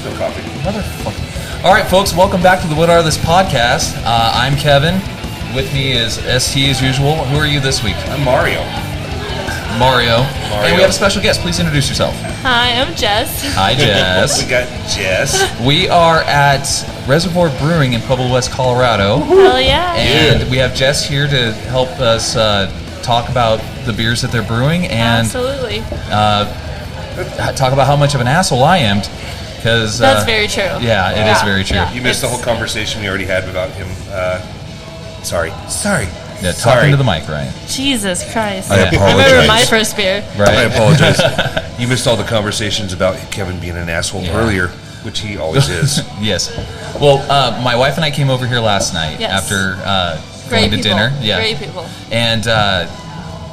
no coffee. Motherfucker. All right, folks, welcome back to the What Are This podcast. I'm Kevin. With me is ST as usual. Who are you this week? I'm Mario. And we have a special guest. Please introduce yourself. Hi, I'm Jess. Hi, Jess. We got Jess. We are at Reservoir Brewing in Pueblo West, Colorado. Hell yeah. And we have Jess here to help us talk about the beers that they're brewing and Absolutely. Talk about how much of an asshole I am. Because That's very true. Yeah, it is very true. Yeah. You missed the whole conversation we already had about him. Sorry. Yeah, talking to the mic, Ryan. Jesus Christ. I apologize. remember my first beer. Right. I apologize. You missed all the conversations about Kevin being an asshole earlier, which he always is. Yes. Well, my wife and I came over here last night after going to dinner. Yeah. Great people. And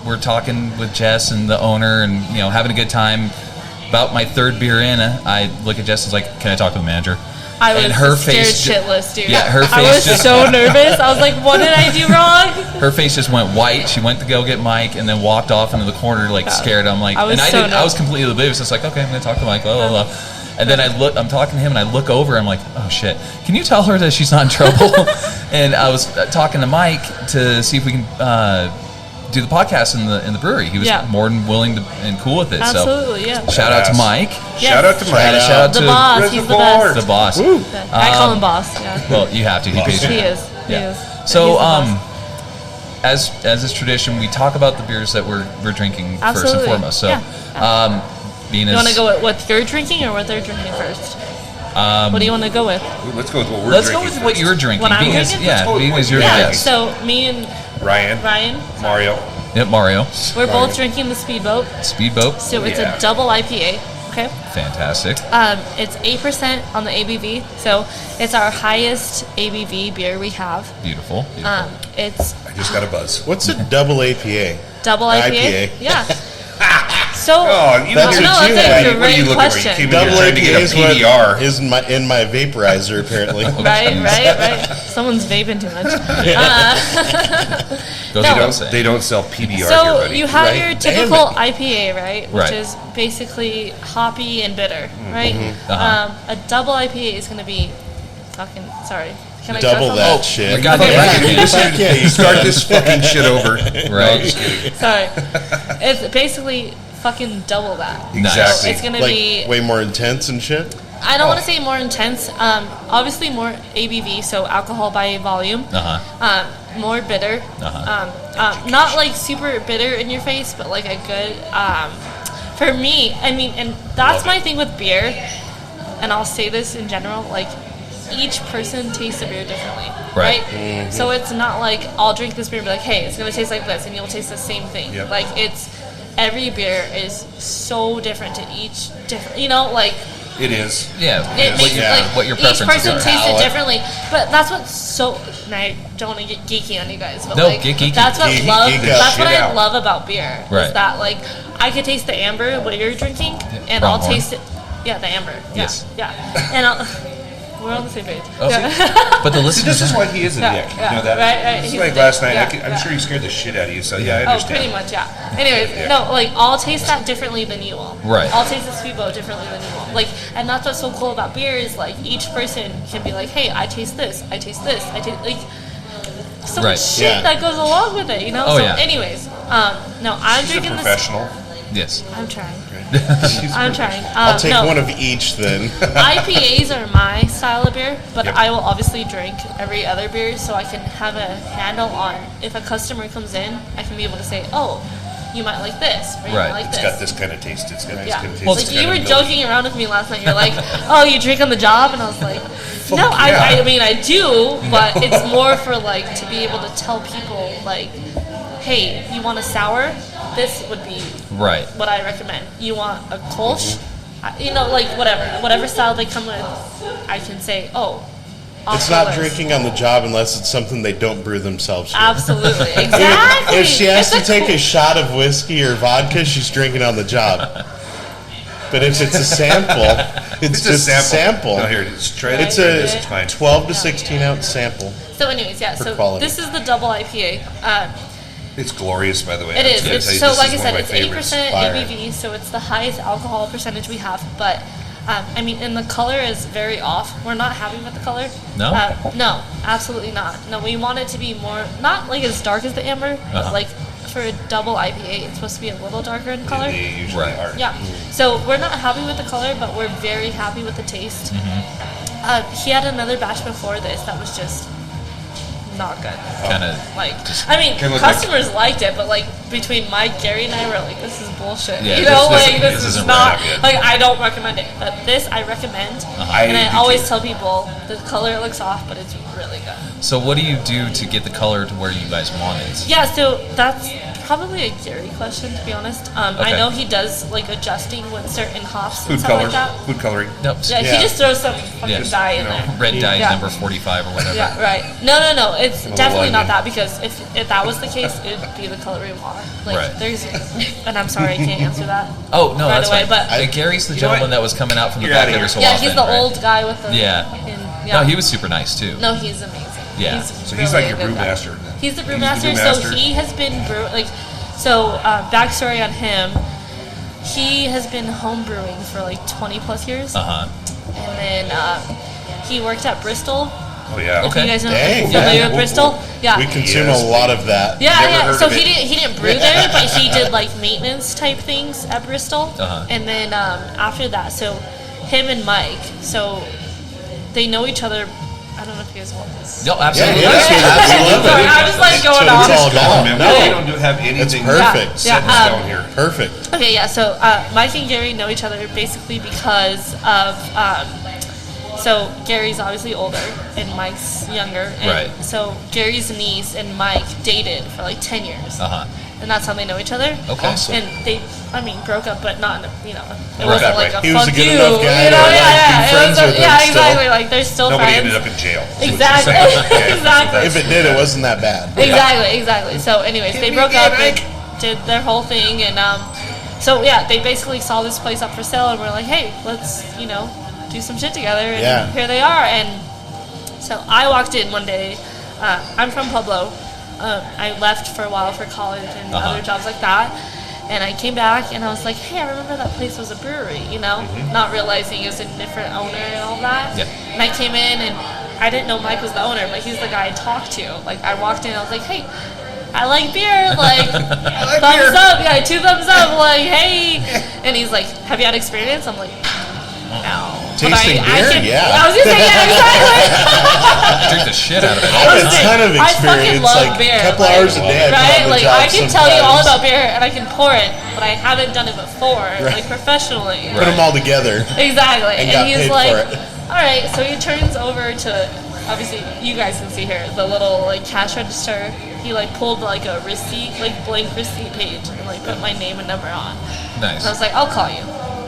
we're talking with Jess and the owner and, having a good time. About my third beer in, I look at Jess and was like, can I talk to the manager? I was and her scared face shitless, dude. Yeah, her face I was just so nervous. I was like, what did I do wrong? Her face just went white. She went to go get Mike and then walked off into the corner scared. I'm like, I was I was completely oblivious. I was like, okay, I'm going to talk to Mike, blah, blah, blah. And then I'm talking to him and I look over, I'm like, oh shit, can you tell her that she's not in trouble? And I was talking to Mike to see if we can do the podcast in the brewery. He was more than willing to and cool with it. Absolutely, yeah. Shout out to Mike. Yes. Shout out to Mike. Shout out The to boss, he's the best. The boss. Woo. I call him boss, yeah. Well, you have to. He pays you. He is. Yeah. He is. So, He's the boss. as is tradition, we talk about the beers that we're drinking first and Absolutely. foremost. So, being You as want to go with what you're drinking or what they're drinking first? What do you want to go with? Let's go with what we're let's drinking. go with what you're drinking. What I'm being as, drinking? yeah, Let's go with being what as your you're guest. So me and Ryan, Mario. Yep, Mario. we're both drinking the Speedboat. Speedboat. So it's Yeah. a double IPA. Okay. Fantastic. It's 8% on the ABV, so it's our highest ABV beer we have. Beautiful. It's I just got a buzz. What's a double APA? double IPA. IPA. Yeah. So Oh, you That's look what no, you that's had. a What are you great looking question. for? You came in Double here trying to APA get a is what PBR. is in my vaporizer apparently. Right. Someone's vaping too much. Goes no. without saying. They don't sell PBR here, So buddy. you have Right. your Damn typical it. IPA, right? Which Right. is basically hoppy and bitter, right? Uh-huh. A double IPA is going to be fucking, sorry. Can I Double cuss on that that? shit. goddamn right. Yeah, you Start this fucking shit over. Right. Sorry. It's basically fucking double that. Exactly. So it's going to like be, way more intense and shit. I don't want to say more intense. Obviously more ABV, so alcohol by volume. More bitter. Not like super bitter in your face, but like a good. For me, I mean, and that's my thing with beer. And I'll say this in general, like each person tastes the beer differently, Right. right? So it's not like I'll drink this beer and be like, hey, it's gonna taste like this, and you'll taste the same thing. Yep. Like every beer is so different to each different. Like. It is. Yeah. It makes what your each preferences person are. tastes it differently, but that's what's so. And I don't want to get geeky on you guys, but No, like get geeky. that's what Geek That's out. what Shit I out. love about beer. Right. Is that like I could taste the amber what you're drinking, and I'll Pronghorn. taste it. Yeah, the amber. Yeah, Yes. Yeah, and we're on the same page. Oh, Yeah. But the See, listeners. this is why he is a Yeah, dick. yeah, You know that? right, This is he's like a last dick. night. Yeah, I'm yeah. sure he scared the shit out of you, so yeah, I Oh, understand. pretty much, yeah. Anyways, no, like I'll taste that differently than you will. Right. I'll taste the Speedboat differently than you will. Like, and that's what's so cool about beer is like each person can be like, hey, I taste this, I taste this, I taste like so Right. much shit Yeah. that goes along with it, Oh, so, yeah. anyways, no, I'm He's a drinking this. professional. Yes. I'm trying. He's I'm trying. I'll take no. one of each then. IPAs are my style of beer, but Yep. I will obviously drink every other beer so I can have a handle on if a customer comes in, I can be able to say, oh, you might like this, or you Right. might like It's this. got this kind of taste. It's got this Yeah, kind of taste. Well, It's like kind you were of milky. joking around with me last night. You're like, "Oh, you drink on the job," and I was like, "No, yeah. I mean I do, but it's more for like to be able to tell people like, hey, you want a sour? This would be Right. what I recommend. You want a Kolsch? Like whatever style they come with, I can say, oh." It's not drinking on the job unless it's something they don't brew themselves. Here. Absolutely, exactly. If she has to take a shot of whiskey or vodka, she's drinking on the job. But if it's a sample, it's just a sample. No, here, just try it. It's It's fine. a 12 to 16 ounce sample. So anyways, yeah, For so quality. this is the double IPA. It's glorious, by the way. It I is. was gonna tell you, So this like is I one of said, my it's favorites. 8% Fire. ABV, so it's the highest alcohol percentage we have. But I mean, and the color is very off. We're not happy with the color. No? No, absolutely not. No, we want it to be more, not like as dark as the amber, but like for a double IPA, it's supposed to be a little darker in color. They usually are. Yeah. So we're not happy with the color, but we're very happy with the taste. He had another batch before this that was just not good. Kind of Like, I mean, Kinda look customers liked it, but like between Mike, Gary, and I were like, this is bullshit. Yeah, you know, this this is isn't not right. like I don't recommend it. But this I recommend, and I do always too. tell people the color looks off, but it's really good. So what do you do to get the color to where you guys want it? Yeah, so that's probably a Gary question, to be honest. I Okay. know he does like adjusting with certain hops and Food stuff color, like that. food coloring. Nope. Yeah, Yeah. he just throws some fucking Yes. dye in there. Red dye Yeah. number 45 or whatever. Yeah, right. No. It's definitely not onion. that, because if that was the case, it'd be the color we want. Like, Right. there's, and I'm sorry, I can't answer that. Oh, no, Right that's away, fine. but- Gary's the You know what? gentleman that was coming out from the You're back outta every here. so Yeah, often. he's the right? old guy with the. Yeah. fucking- No, he was super nice too. No, he's amazing. Yeah. So he's really like your a good guy. brewmaster. He's the He's the brewmaster. So brewmaster. he has been backstory on him. He has been home brewing for like 20 plus years, Uh-huh. and then he worked at Bristol. Oh yeah. If Okay. you guys know, Dang, familiar yeah. with Bristol? Yeah. We consume Yes. a lot of that. Yeah, Never yeah. heard So of it. he didn't brew there, but he did like maintenance type things at Bristol. Uh-huh. And then after that, so him and Mike, so they know each other. I don't know if you guys want this. No, absolutely. Yeah, absolutely. Sorry, I'm just like going So on. it's all Go on, gone. man. No, We don't have anything. it's perfect. Yeah. Set in stone here. Perfect. Okay, yeah. So Mike and Gary know each other basically because of. So Gary's obviously older and Mike's younger. And Right. So Gary's niece and Mike dated for like 10 years. Uh-huh. And that's how they know each other. Okay. Awesome. And they, broke up, but not, in a, it Right. wasn't like a He was fuck a good you. enough guy you know, to, like, be It friends was with him yeah, still. exactly. Like they're still Nobody friends. ended up in jail. is what you're Exactly. saying. Okay. Exactly. If it did, it wasn't that bad. Exactly. So, anyways, they broke up and did their whole thing, and so yeah, they basically saw this place up for sale, and we're like, hey, let's do some shit together, and Yeah. here they are. And so I walked in one day. I'm from Pueblo. I left for a while for college and other jobs like that. And I came back and I was like, hey, I remember that place was a brewery, not realizing it was a different owner and all that. Yeah. And I came in and I didn't know Mike was the owner, but he's the guy I talked to. Like, I walked in and I was like, hey, I like beer. Like, thumbs up. Yeah, 2 thumbs up. Like, hey. And he's like, have you had experience? I'm like, no. But Tasting beer? Yeah. I was going to say, yeah, exactly. Drink the shit out of it. I have a Honestly, ton of I fucking experience. love Like beer, a couple like, hours a day. I Right? come Like, on the I job can tell you all sometimes. about beer and I can pour it, but I haven't done it before, like professionally. Put them all together. Exactly. And And, got he's paid like, for it. all right, so he turns over to, obviously, you guys can see here, the little like cash register. He like pulled like a receipt, like blank receipt page, and like put my name and number on. Nice. And I was like, I'll call you.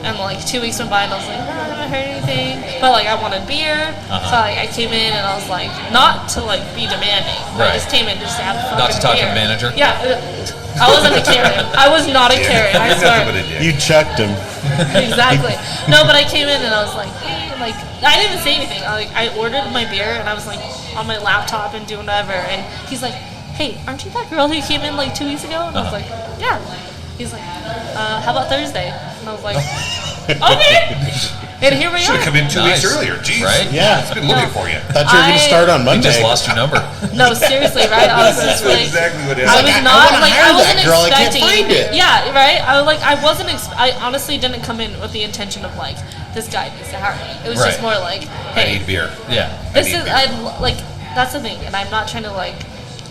And like 2 weeks went by, and I was like, no, I haven't heard anything. But like, I wanted beer, so like I came in and I was like, not to like be demanding. Right. I just came in just to have fun. Not to talk to the manager? Yeah, I wasn't a Karen. I was not a Karen. I You're swear. nothing but a dick. You chucked him. Exactly. No, but I came in and I was like, hey, like I didn't even say anything. I ordered my beer and I was like on my laptop and doing whatever. And he's like, hey, aren't you that girl who came in like 2 weeks ago? And I was like, yeah. He's like, how about Thursday? And I was like, okay. And here we Should are. have come in 2 Nice. weeks earlier. Jeez. Right? Yeah. It's been looking for you. Thought you were going to start on You Monday. just lost your number. No, seriously, right? I was That's just like, exactly what it is. I like, was I not wanna like hire I that wasn't girl, I can't expecting. find it. Yeah, right. I was like I wasn't. I honestly didn't come in with the intention of like this guy needs to hire me. It was just Right. more like, I hey, need beer. Yeah. this need is beer. I like that's the thing, and I'm not trying to like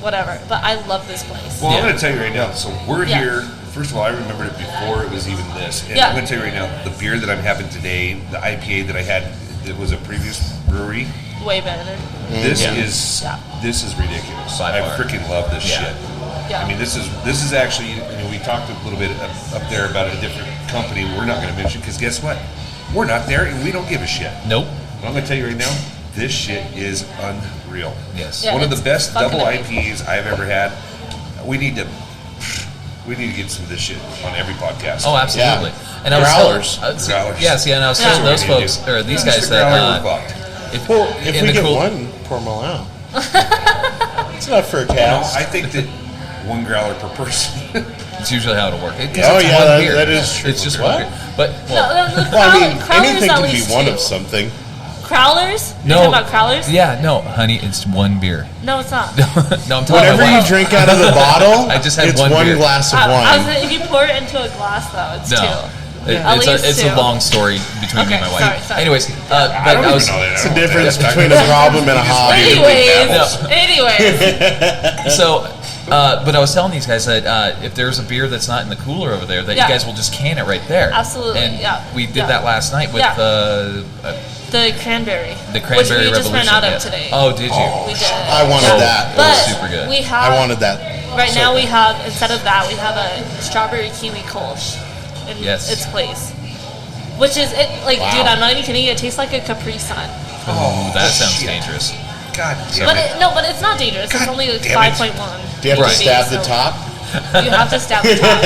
whatever, but I love this place. Well, Yeah. I'm going to tell you right now. So we're Yeah. here. First of all, I remembered it before it was even this. And Yeah. I'm going to tell you right now, the beer that I'm having today, the IPA that I had, it was a previous brewery. Way better. This Yeah. is Yeah. this is ridiculous. By I far. freaking love this Yeah. shit. Yeah. I mean, this is actually. We talked a little bit up there about a different company. We're not going to mention because guess what? We're not there, and we don't give a shit. Nope. But I'm going to tell you right now, this shit is unreal. Yes. Yeah. One of the it's best fucking double amazing. IPAs I've ever had. We need to get some of this shit on every podcast. Oh, absolutely. Yeah. And I was Growlers. Growlers. Yeah, see, and I was Yeah. telling those That's what we folks, need to do. or these Mr. guys Growler, that, we're fucked. If in we the get cool, one, pour them all out. It's enough for a No, cast. I think that 1 growler per person. It's usually how it'll work. Oh, yeah, that is true. It's just What? one beer. But, No, well, the Well, I mean, crowlers anything at can be least one 2. of something. Crowlers? no. You're talking about crowlers? Yeah, no, honey, it's one beer. No, it's not. No, I'm talking Whenever about you drink out of the bottle, I just had it's one beer. glass of I was wine. if you pour it into a glass, though, it's 2. At It's, least it's 2. a long story between me and my Okay, wife. sorry. Anyways, I but don't I even was. know that. It's the difference between a problem and a hobby. Anyways. So, but I was telling these guys that if there's a beer that's not in the cooler over there, that Yeah. you guys will just can it right there. Absolutely, And yeah. we did Yeah. that last night with Yeah. the cranberry. cranberry which we just revolution. ran out of yeah. today. Oh, did you? We did. I wanted that. But super good. we have. I wanted that. Right now we have, instead of that, we have a strawberry kiwi kolsch in Yes. its place. Which is, dude, I'm not even kidding you, it tastes like a Capri Sun. Oh, that sounds shit. dangerous. God damn But it. but it's not dangerous. It's only like damn it. 5.1. Do you have Right. to stab So the top? You have to stab the top.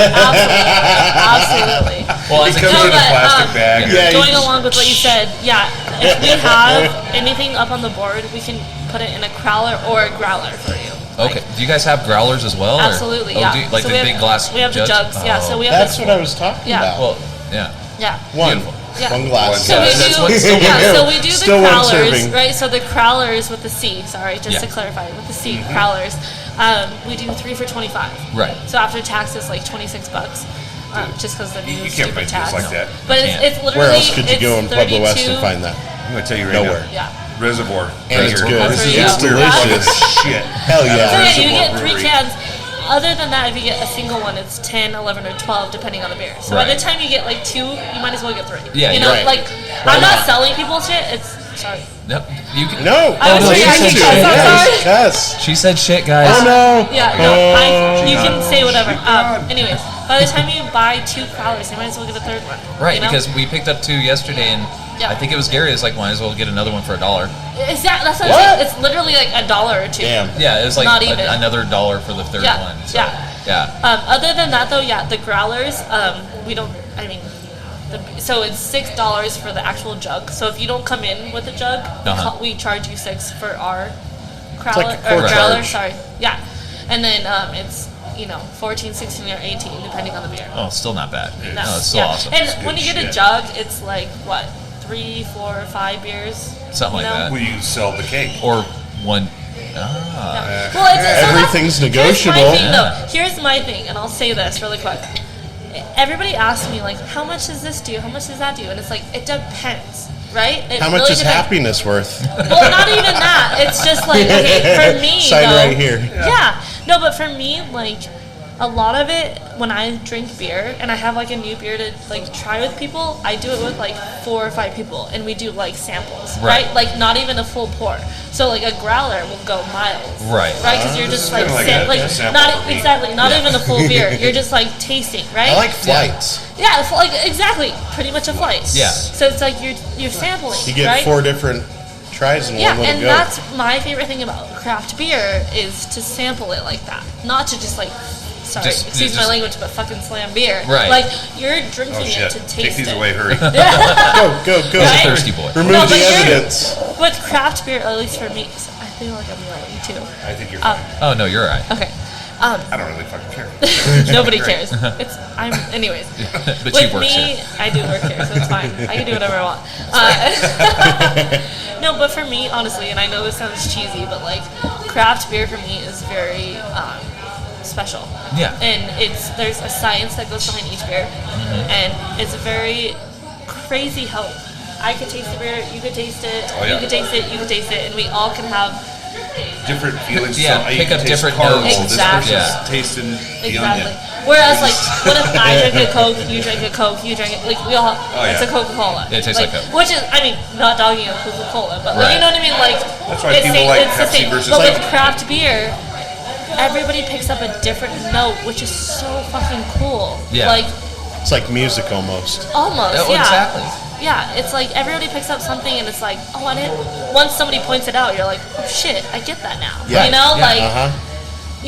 Absolutely. Well, as It a comes No, in a but, plastic bag. Yeah, Going you- along with what you said, yeah, if we have anything up on the board, we can put it in a crowler or a growler for you. Okay. Do you guys have growlers as well? or- Absolutely, oh, yeah. do you- like So the we have- big glass we have the jugs, yeah, so we have That's this- what I was talking Yeah. about. Well, yeah. Yeah. One. Beautiful. Yeah. One glass. So we That's do, what's so so we do the Still one crowlers, serving. right? So the crowlers with the C, sorry, just Yeah. to clarify, with the C, crowlers, we do 3 for $25. Right. So after tax, it's like $26, just because the new You can't stupid make tax. deals like that. But can't. it's literally Where else could you it's go in Pueblo West 32 and find that? I'm going to tell you right Nowhere. now. Yeah. Reservoir. And it's Right good. here. That's This where is you weird go. fucking Delicious. shit. Hell So yeah. yeah, you Reservoir get 3 Brewery. cans. Other than that, if you get a single one, it's 10, 11, or 12, depending on the beer. So by Right. the time you get like 2, you might as well get 3. Yeah, you you're know, right. like Why I'm not not? selling people shit. It's sorry. No, you can. No. I was no, like, she I said can shit. cuss, I'm Yeah. sorry. Cuss. She said shit, guys. Oh no. Yeah, no, you can say whatever. Anyways, by the time you buy 2 crowlers, you might as well get a 3rd one. Right, you know? because we picked up 2 yesterday, and Yeah. I think it was Gary. It's like, might as well get another one for $1. Exactly. That's what I'm What? saying. It's literally like $1 or 2. Damn. Yeah, it was like Not even. another $1 for the 3rd Yeah, one. So, yeah. yeah. Other than that, though, yeah, the growlers, we don't. I mean, so it's $6 for the actual jug. So if you don't come in with a jug, we charge you $6 for our crowler like a or quart growler. charge. Sorry, yeah, and then it's 14, 16, or 18 depending on the beer. Oh, still not bad. No, it's still yeah. awesome. And when you get a shit. jug, it's like what 3, 4, 5 beers. Something like that. Will you sell the cake? Or one. Yeah. Well, it's, so Everything's Here's negotiable. my thing, though. Yeah. Here's my thing, and I'll say this really quick. Everybody asks me like, how much does this do? How much does that do? And it's like, it depends, right? It How much really is depends. happiness worth? Well, not even that. It's just like, okay, for me, Sign though, right here. Yeah. No, but for me, like, a lot of it when I drink beer and I have like a new beer to like try with people, I do it with like 4 or 5 people, and we do like samples, Right. right? Like not even a full pour. So like a growler will go miles, Right. Right, because you're This just is like kinda like a sample not for me. exactly not even a full beer. You're just like tasting, right? I like flights. Yeah, it's like exactly, pretty much a flight. Yeah. So it's like you're sampling, You get right? 4 different tries in Yeah, one little and go. that's my favorite thing about craft beer is to sample it like that, not to just like, sorry, excuse my language, but fucking slam beer. Right. Like you're drinking Oh it shit. to taste Take these it. away, hurry. Go. He's a Right? thirsty boy. Remove No, the but you're- evidence. With craft beer, at least for me, I feel like I'm yelling too. I think you're fine. Oh no, you're right. Okay. I don't really fucking care. Nobody cares. Anyways. But With she works me, here. I do work here, so it's fine. I can do whatever I want. No, but for me, honestly, and I know this sounds cheesy, but like craft beer for me is very special. Yeah. And there's a science that goes behind each beer, and it's very crazy how I could taste the beer, you could taste it, Oh, yeah. you could taste it, you could taste it, and we all can have Different feelings. Yeah, So you pick can up taste different caramel. notes. This Exactly. person's tasting the exactly. onion. Whereas, like, what if I drink a Coke, you drink a Coke, you drink it, like, we all, it's yeah. a Coca-Cola. Yeah, it tastes like Coke. Which is, I mean, not dogging on Coca-Cola, but, like, Right. you know what I mean? Like, That's why people like Pepsi versus But with Coke. craft beer, everybody picks up a different note, which is so fucking cool. Yeah. Like, It's like music almost. almost, Oh, yeah. exactly. Yeah, it's like everybody picks up something and it's like, once somebody points it out, you're like, oh shit, I get that now. Yeah. You know, Yeah. like, Uh-huh.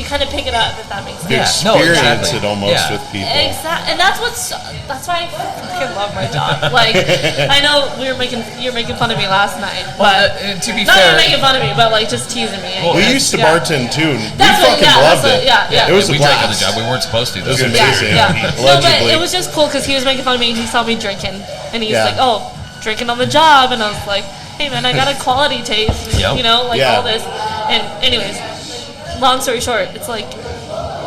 you kind of pick it up, if that makes sense. Yeah, Experience exactly. it almost Yeah. with people. Exactly, and that's why I fucking love my job. Like, I know you're making fun of me last night, but to be not fair, even making fun of me, but like just teasing me. Well, We used to bartend too, and we That's what- fucking yeah, loved that's it. what- yeah. It was a we drank on the blast. job. We weren't supposed to. It was though. amazing. Yeah. No, but Allegedly. it was just cool because he was making fun of me and he saw me drinking, and he's Yeah. like, "Oh, drinking on the job," and I was like, "Hey man, I got a quality taste," and, Yep. you know, like Yeah. all this. And anyways, long story short, it's like,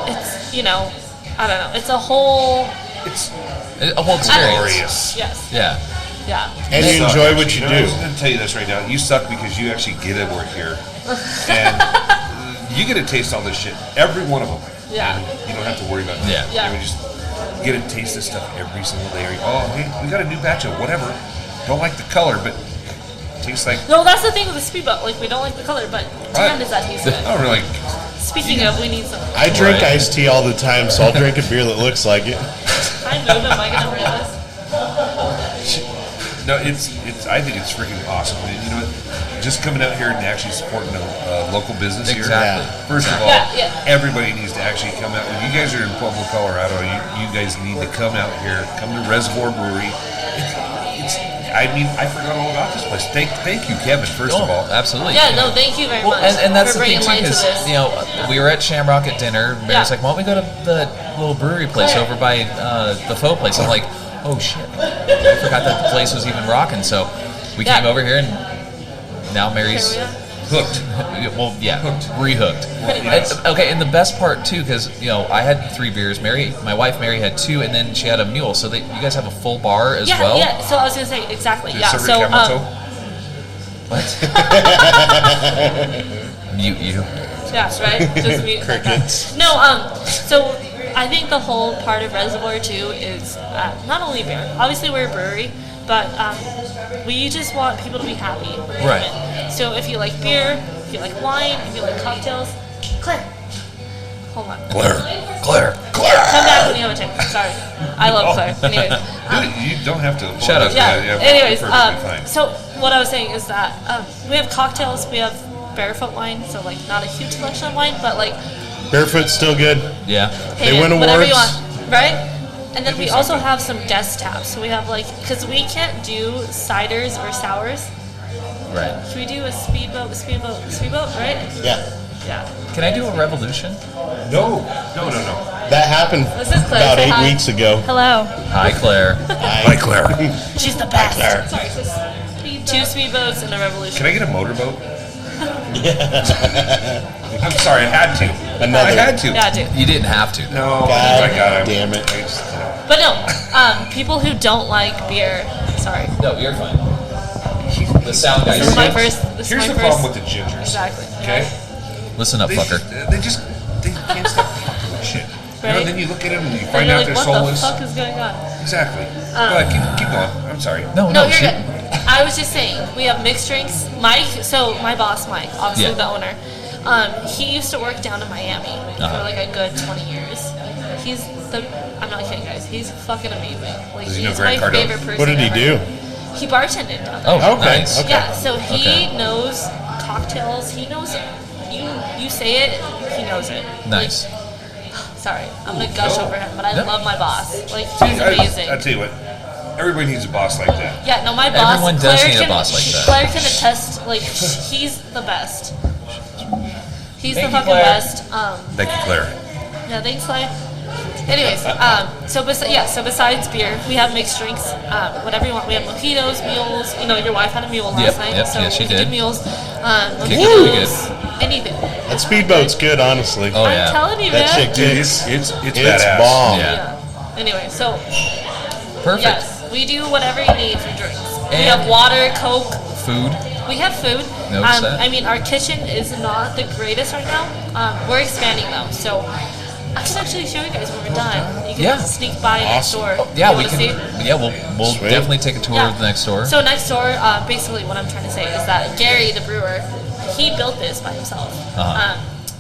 it's, you know, I don't know, it's a whole It's A whole experience. glorious. yes, Yeah. yeah. And you suck, enjoy what actually. you know, do. I'm going to tell you this right now. You suck because you actually get to work here. And you get to taste all this shit. Every one of them. Yeah. And you don't have to worry about it. Yeah. Yeah. You just get to taste this stuff every single day. Oh, hey, we got a new batch of whatever. Don't like the color, but tastes like... No, that's the thing with the speedboat. Like, we don't like the color, but damn, does that taste good. I don't really... Speaking of, we need some. I drink Right. iced tea all the time, so I'll drink a beer that looks like it. I move. Am I gonna realize? No, it's. I think it's freaking awesome. And you know what? Just coming out here and actually supporting a local business Exactly. here. First of all, Yeah. everybody needs to actually come out. When you guys are in Pueblo, Colorado, you guys need to come out here. Come to Reservoir Brewery. It's. I mean, I forgot all about this place. Thank you, Kevin. First of all, Absolutely. Yeah. No, thank you very Well, much and that's for the thing bringing too, light to because this. you know we were at Shamrock at dinner. Mary's Yeah. like, "Why don't we go to the little brewery place Claire. over by the faux place?" I'm like, "Oh shit, I forgot that the place was even rocking." So we Yeah. came over here, and now Mary's Here we are. hooked. well, yeah, Hooked. rehooked. Pretty And- much. okay, and the best part too, because you know I had 3 beers. My wife Mary had 2, and then she had a mule. So you guys have a full bar as Yeah, well. yeah. So I was gonna say exactly. Did Yeah. serve So Kamoto? What? Mute you. yeah, right. Just mute Crickets. No. So I think the whole part of Reservoir too is not only beer. Obviously, we're a brewery, but we just want people to be happy. when they come Right. in. So if you like beer, if you like wine, if you like cocktails, Claire. Hold on. Claire. Come back when you have a chance. Sorry. I love Claire. Anyways. Dude, you don't have to. Shut up. Yeah. Anyways, perfectly fine. so what I was saying is that we have cocktails. We have barefoot wine, so like not a huge selection of wine, but like Barefoot's still good. Yeah. hey, They win whatever you awards. want, right? And then we also something. have some guest taps. So we have like because we can't do ciders or sours. Right. Should we do a speedboat, right? Yeah. Yeah. Can I do a revolution? No. That happened This is Claire. about Say 8 hi. weeks ago. Hello. Hi, Claire. Hi, Claire. She's the best. Claire. Sorry, sis. 2 speedboats and a revolution. Can I get a motorboat? I'm sorry, I had to. Another. I had to. Yeah, dude. You didn't have to. No, God I got it. damn it. I just, But no, people who don't like beer. Sorry. No, you're fine. The sound guy. This is my first. This here's is the my problem first. with the gingers. Exactly. Okay? Listen up, They fucker. they can't stop fucking with shit. You know, Right. then you look at them and you And find you're out like, they're what the soulless. fuck is going on? Exactly. Go ahead, keep going. I'm sorry. No, No, you're shoot. good. I was just saying, we have mixed drinks. Mike, so my boss, Mike, obviously Yeah. the owner, he used to work down in Miami for like a good 20 years. He's I'm not kidding, guys. He's fucking amazing. Like, Does he know he's Grant my Cardone? favorite person What did he ever. do? He bartended down there. Oh, Okay, nice. okay. Yeah, so he Okay. knows cocktails. He knows you say it, he knows it. Nice. Like, sorry, I'm gonna gush over him, but I No. love my boss. Like, he's amazing. I tell you what, everybody needs a boss like that. Yeah, no, my boss. Everyone does Claire need a can, boss like that. Claire can attest. Like, he's the best. He's Thank the you, fucking Claire. best. Thank you, Claire. Yeah, thanks, Claire. Anyways, so besides beer, we have mixed drinks. Whatever you want. We have mojitos, mules. You know, your wife had a mule last Yep, night, yep, so yes, she we can did. do mules. Kicked it pretty Mojitos, anything. That speedboat's good, honestly. Oh, I'm yeah. telling you, That man. chick Dude, kicks. it's It's badass. bomb. Yeah. Yeah. Anyway, so Perfect. yes, we do whatever you need for drinks. We And- have water, Coke. Food. We have food. Notice that. I mean, our kitchen is not the greatest right now. We're expanding though, so I can actually show you guys when we're done. You can Yeah. sneak by next Awesome. door. Yeah, You we wanna can. see? Yeah, we'll Sweet. definitely take a tour Yeah. of the next door. So next door, basically, what I'm trying to say is that Gary, the brewer, he built this by himself. Uh-huh.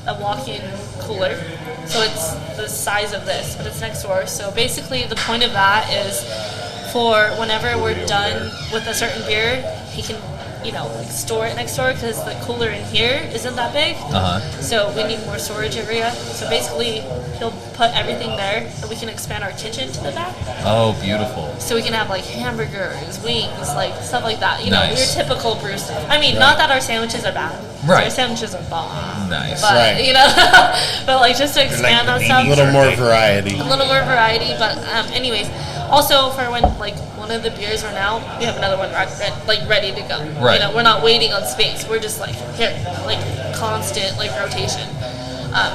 A walk-in cooler. So it's the size of this, but it's next door. So basically, the point of that is for whenever we're done with a certain beer, he can like store it next door because the cooler in here isn't that big. So we need more storage area. So basically, he'll put everything there, and we can expand our kitchen to the back. Oh, beautiful. So we can have like hamburgers, wings, like stuff like that. Nice. Your typical brew stuff. I mean, not that our sandwiches are bad. Right. Our sandwiches are bomb. Nice. But but like just to expand like that stuff. A little more variety. A little more variety, but anyways, also for when like one of the beers run out, we have another one ready to go. Right. We're not waiting on space. We're just like here, like constant like rotation.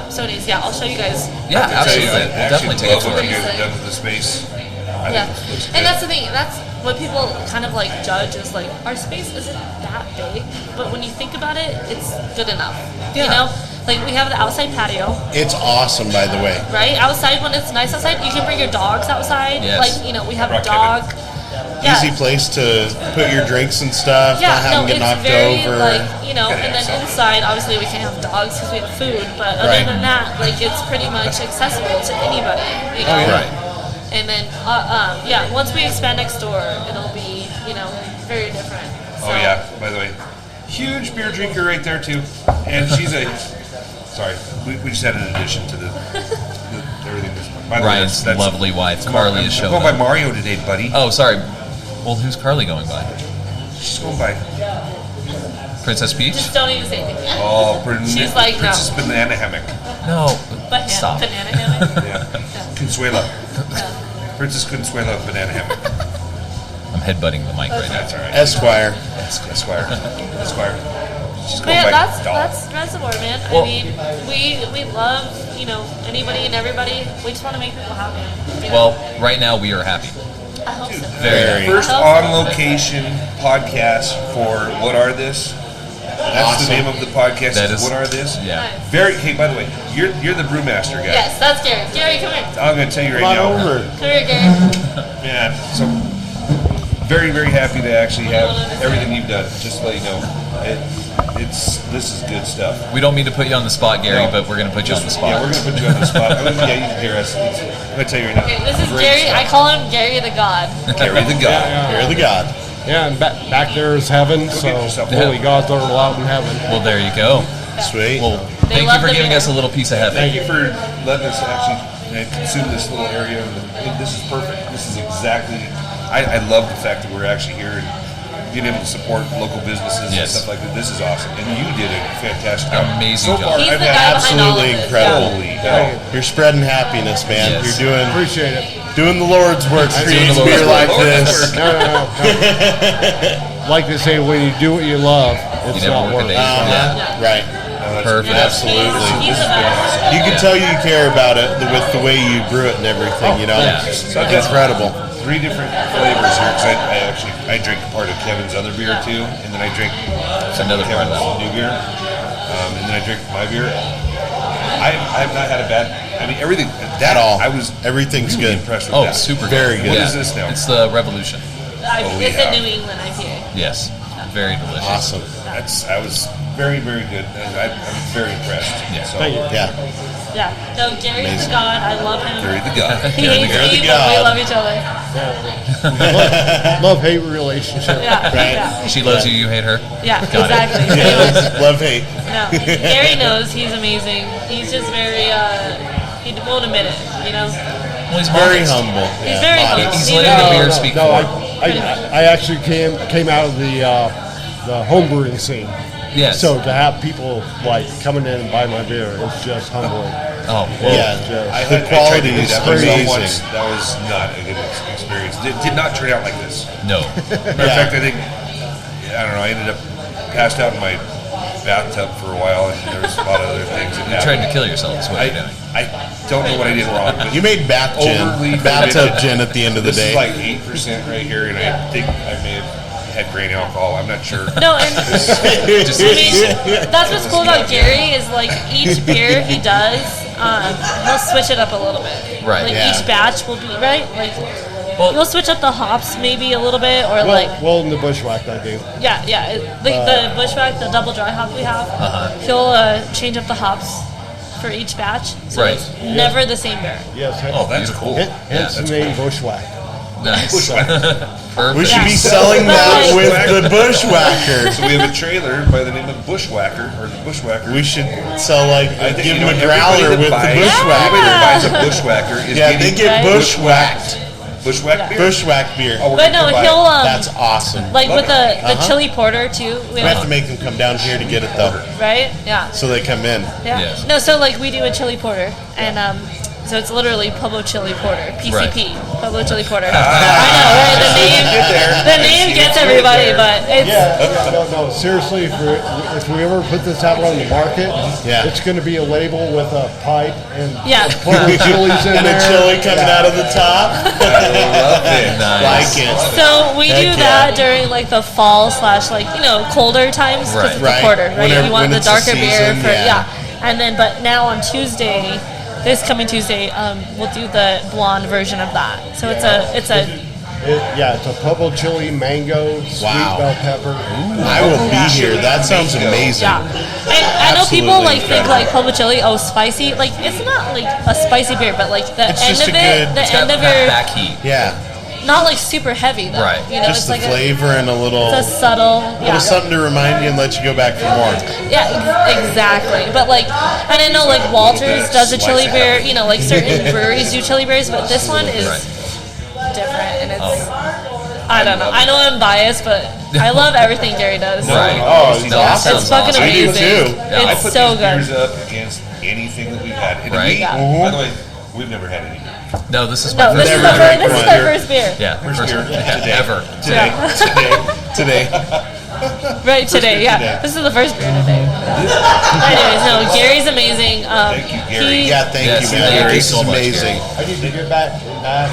So anyways, yeah, I'll show you guys. Yeah, absolutely. I We'll definitely take love a what tour. you guys have done with the space. I Yeah, think this looks and good. that's the thing. That's what people kind of like judge is like our space isn't that big, but when you think about it, it's good enough. Yeah. You know, like we have the outside patio. It's awesome, by the way. Right? Outside, when it's nice outside, you can bring your dogs outside. Yes. Like, we have a Rock dog. Yeah. Easy place to put your drinks and stuff. Yeah, not have them get it's knocked very, over. like, and then inside, obviously, we can't have dogs because we have food, but other Right. than that, like, it's pretty much accessible to anybody, Right. And then, once we expand next door, it'll be, very different. So, Oh yeah. By the way, huge beer drinker right there too, and she's a. Sorry, we just had an addition to the everything. By the way, Ryan's lovely wife, Carly, is I'm showing going by up. Mario today, buddy. Oh, sorry. Well, who's Carly going by? She's going by. Princess Peach? Just don't even say anything. Oh, She's like, no. Princess Banana Hammock. No. But Stop. banana hammock. Yeah. Consuela. Princess Consuela Banana Hammock. I'm headbutting the mic right now. That's all right. Esquire. Esquire. She's But going yeah, by that's doll. Reservoir, man. Well- I mean, we love anybody and everybody. We just want to make people happy. Well, right now we are happy. I hope so. Very. First I hope on so. location podcast for What Are This? That's the name of the podcast. That is- What Are This? Yeah. Nice. Very. Hey, by the way, you're the brewmaster guy. Yes, that's Gary. Gary, come here. I'm going to tell you right Come on now, over. Come here, Gary. man. So very, very happy to actually have everything you've done. Just to let you know, this is good stuff. We don't mean to put you on the spot, Gary, No. but we're going to put you on the spot. Yeah, we're going to put you on the spot. I mean, yeah, you can hear us. I'm going to tell you right now. Okay, this is great Gary. stuff. I call him Gary the God. Gary the God. You're the god. Yeah, and back there is heaven, so get yourself only one. God's are allowed in heaven. Well, there you go. Sweet. Well, They thank you love for the giving beer. us a little piece of heaven. Thank you for letting us actually consume this little area. This is perfect. This is exactly. I love the fact that we're actually here and being able to support local businesses and Yes. stuff like that. This is awesome, and you did a fantastic job. Amazing so job. far, He's I've the guy had behind all of absolutely this. incredible. holy hell. You're spreading happiness, man. Yes. You're Appreciate it. doing the Lord's work. doing Creating the Lord's beer work. like this. No. Like they say, when you do what you love, it's You never not work a work. day. Yeah. Right. Perfect. Absolutely. He's the best. You can tell you care about it with the way you brew it and everything. Yeah. It's incredible. 3 different flavors here because I drink part of Kevin's other beer too, and then I drink some Another of part of Kevin's that. new beer, and then I drink my beer. I have not had a bad. I mean everything that At all. I was Everything's really good. impressed with Oh, that. super Very good. good. What Yeah. is this now? It's the Revolution. It's yeah. a New England IPA. Yes. Very delicious. Awesome. I was very, very good. I'm very impressed. Yeah. So, Thank you. Yeah. Yeah. No, Gary's the God. I love him. Gary the God. He hates Gary the me, but we God. love each other. Love-hate relationship. Yeah. Right. Yeah. She loves you, you hate her. Yeah, Got it. exactly. Pretty much. Love hate. No, Gary knows he's amazing. He's just very, he won't admit it, Well, he's Very modest. humble. He's very modest. humble. He's He's letting the very- beer speak No, for him. I actually came out of the home brewing scene. Yes. So to have people like coming in and buy my beer, it's just humbling. Oh, well, Yeah. Just- The quality is that myself amazing. once. That was not a good experience. Did not turn out like this. no. Matter of fact, I think I don't know. I ended up passed out in my bathtub for a while, and there was a lot of other things that You're happened. trying to kill yourself, is what you're doing. I don't know what I did wrong. But You made bath Overly gin, bathtub fermented. gin at the end of the this day. is like 8% right here, and I think I may have had grain alcohol. I'm not sure. No, and I mean, that's what's cool about Gary is like each beer he does, he'll switch it up a little bit. Right. Like Yeah. each batch will be right. Like Well- he'll switch up the hops maybe a little bit, or like Well, in the bushwhack, I do. like the bushwhack, the double dry hop we have. He'll change up the hops for each batch, so Right. it's never the same bear. Yes. Oh, that's cool. Hence the name bushwhack. Nice. We should be Yeah. selling But that like- with the Bushwhacker. So we have a trailer by the name of Bushwhacker, or the Bushwhacker. We should sell like I think, give you them know, a growler everybody with that the buys- Everybody Bushwhacker. that buys a Bushwhacker is Yeah, they getting get Right. bushwhacked. Bushwhack beer. Bushwhack beer. Oh, we're But gonna no, buy he'll it. That's awesome. like with the Uh-huh. chili porter too. We have to make them come down here to get it though, Right? Yeah. so they come in. Yeah. Yes. No, so like we do a chili porter, and so it's literally Pueblo Chili Porter, PCP, Pueblo Chili Porter. I know, right? The name gets everybody, but it's Yeah, no, seriously, if we ever put this out on the market, Yeah. it's going to be a label with a pipe and yeah. Pueblo chilies in And there. a chili coming out of the top. Nice. Like it. So we Heck do yeah. that during like the fall / like colder times because Right. it's Right. a porter, right? Whenever- You want when the it's the darker beer season, for yeah. And then but now on Tuesday, this coming Tuesday, we'll do the blonde version of that. So it's a It's a Pueblo chili, mango, sweet Wow. bell pepper. I will be here. That sounds amazing. yeah. And I know people Absolutely like think incredible. like Pueblo chili, oh spicy. Like it's not like a spicy beer, but like the It's end just of a it, good- the It's got end of that your back heat. Yeah, not like super heavy though. Right. You know, just it's the like flavor and a little, it's a subtle. little something to remind you and let you go back for more. Yeah, exactly. But like, and I know like Walters does a chili beer. You know, like certain breweries do chili beers, but this one is different, and it's. I don't know. I know I'm biased, but I love everything Gary does. Right. Oh, No, it's that awesome. It's fucking awesome. I do amazing. too. Yeah. I It's put so these beers good. up against anything that we've had. And Right. we, Yeah. by the way, we've never had any beer. No, this is my No, this first is Never the drank first, this is one. our first beer. Yeah, First first beer today. ever. Today. Today. Right today, yeah. today. This is the first beer today. Anyways, no, Gary's amazing. Thank you, Gary. He- Yeah, thank Yes, you, man. thank you This so is much, amazing. I need to get back and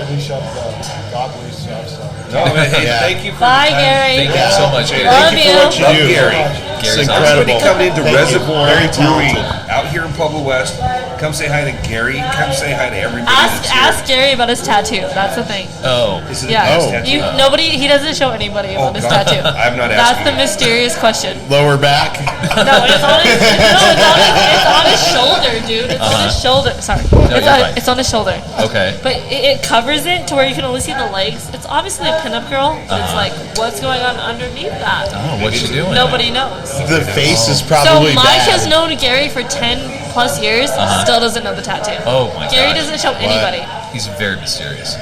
finish up the godly stuff. So. No, man, hey, Yeah. thank you for Bye, the time. Gary. Thank you so much, Gary. Love Thank you for what you Love do. Gary. It's Gary's incredible. Everybody come into Thank you. Reservoir Very Brewing talented. out here in Pueblo West. Come say hi to Gary. Come say hi to everybody that's here. Ask Gary about his tattoo. That's the thing. Oh, This is Yeah. a nice Oh. tattoo. Nobody. He doesn't show anybody about his God. tattoo. I'm not That's asking the you. mysterious question. Lower back. No, it's on his. No, it's on his shoulder, dude. It's on his shoulder. Sorry, you're fine. it's on his shoulder. okay. But it covers it to where you can only see the legs. It's obviously a pinup girl. But it's like, what's going on underneath that? Oh, what's she doing? Nobody knows. The face is So probably Mike bad. has known Gary for 10+ years. Still doesn't know the tattoo. Oh my Gary gosh. doesn't show anybody. He's very mysterious.